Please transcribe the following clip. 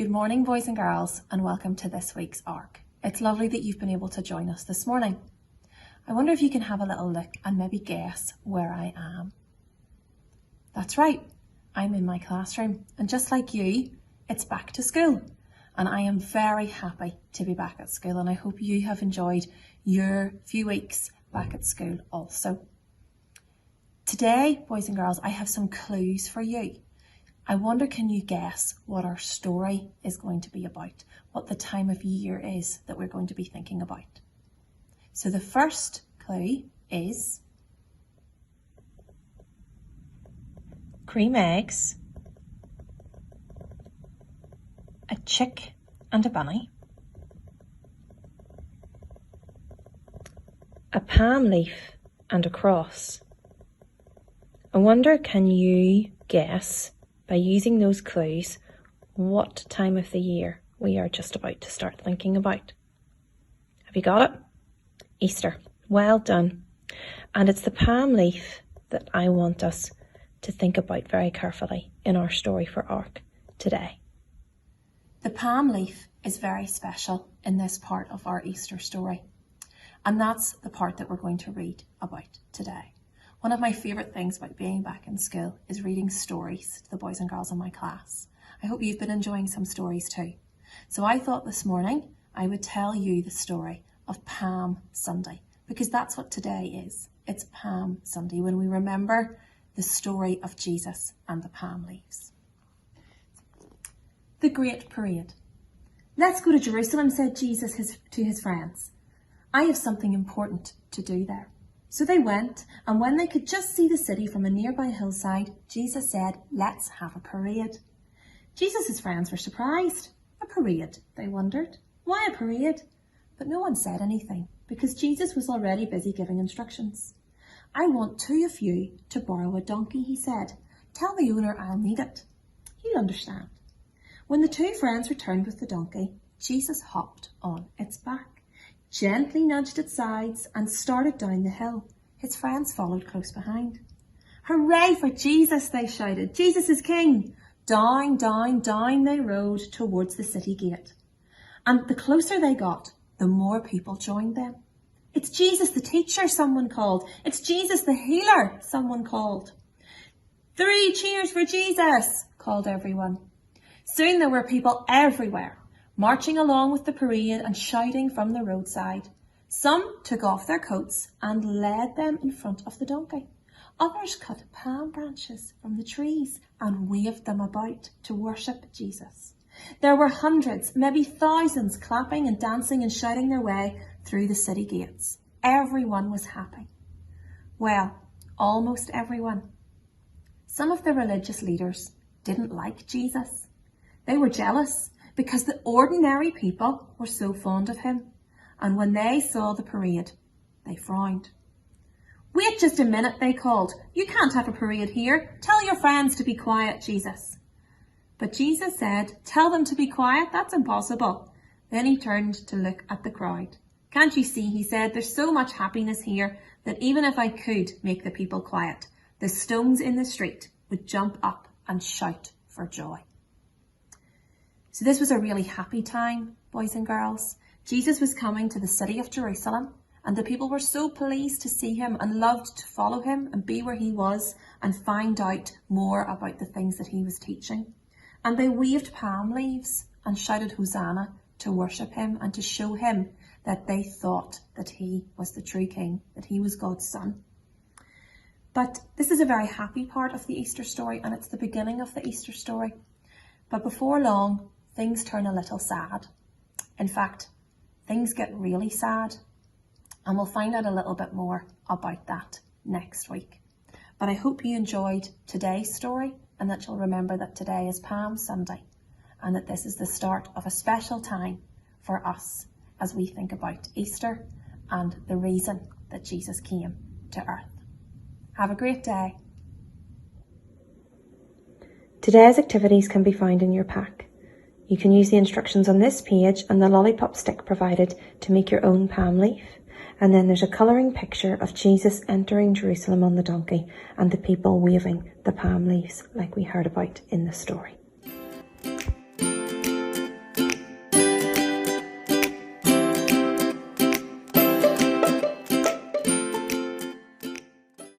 Good morning, boys and girls, and welcome to this week's ARC. It's lovely that you've been able to join us this morning. I wonder if you can have a little look and maybe guess where I am. That's right, I'm in my classroom, and just like you, it's back to school. And I am very happy to be back at school, and I hope you have enjoyed your few weeks back at school also. Today, boys and girls, I have some clues for you. I wonder, can you guess what our story is going to be about? What the time of year is that we're going to be thinking about? So the first clue is cream eggs, a chick and a bunny, a palm leaf and a cross. I wonder, can you guess, by using those clues, what time of the year we are just about to start thinking about? Have you got it? Easter. Well done. And it's the palm leaf that I want us to think about very carefully in our story for ARC today. The palm leaf is very special in this part of our Easter story. And that's the part that we're going to read about today. One of my favourite things about being back in school is reading stories to the boys and girls in my class. I hope you've been enjoying some stories too. So I thought this morning I would tell you the story of Palm Sunday, because that's what today is. It's Palm Sunday, when we remember the story of Jesus and the palm leaves. The Great Parade. Let's go to Jerusalem, said Jesus to his friends. I have something important to do there. So they went, and when they could just see the city from a nearby hillside, Jesus said, let's have a parade. Jesus' friends were surprised. A parade, they wondered. Why a parade? But no one said anything, because Jesus was already busy giving instructions. I want two of you to borrow a donkey, he said. Tell the owner I'll need it. He'll understand. When the two friends returned with the donkey, Jesus hopped on its back, gently nudged its sides and started down the hill. His friends followed close behind. Hooray for Jesus, they shouted. Jesus is king. Down, down, down they rode towards the city gate. And the closer they got, the more people joined them. It's Jesus the teacher, someone called. It's Jesus the healer, someone called. 3 cheers for Jesus, called everyone. Soon there were people everywhere, marching along with the parade and shouting from the roadside. Some took off their coats and led them in front of the donkey. Others cut palm branches from the trees and waved them about to worship Jesus. There were hundreds, maybe thousands, clapping and dancing and shouting their way through the city gates. Everyone was happy. Well, almost everyone. Some of the religious leaders didn't like Jesus. They were jealous, because the ordinary people were so fond of him. And when they saw the parade, they frowned. Wait just a minute, they called. You can't have a parade here. Tell your friends to be quiet, Jesus. But Jesus said, tell them to be quiet? That's impossible. Then he turned to look at the crowd. Can't you see, he said, there's so much happiness here that even if I could make the people quiet, the stones in the street would jump up and shout for joy. So this was a really happy time, boys and girls. Jesus was coming to the city of Jerusalem, and the people were so pleased to see him and loved to follow him and be where he was and find out more about the things that he was teaching. And they waved palm leaves and shouted Hosanna to worship him and to show him that they thought that he was the true king, that he was God's son. But this is a very happy part of the Easter story, and it's the beginning of the Easter story. But before long, things turn a little sad. In fact, things get really sad, and we'll find out a little bit more about that next week. But I hope you enjoyed today's story, and that you'll remember that today is Palm Sunday, and that this is the start of a special time for us as we think about Easter and the reason that Jesus came to earth. Have a great day. Today's activities can be found in your pack. You can use the instructions on this page and the lollipop stick provided to make your own palm leaf. And then there's a colouring picture of Jesus entering Jerusalem on the donkey and the people waving the palm leaves like we heard about in the story.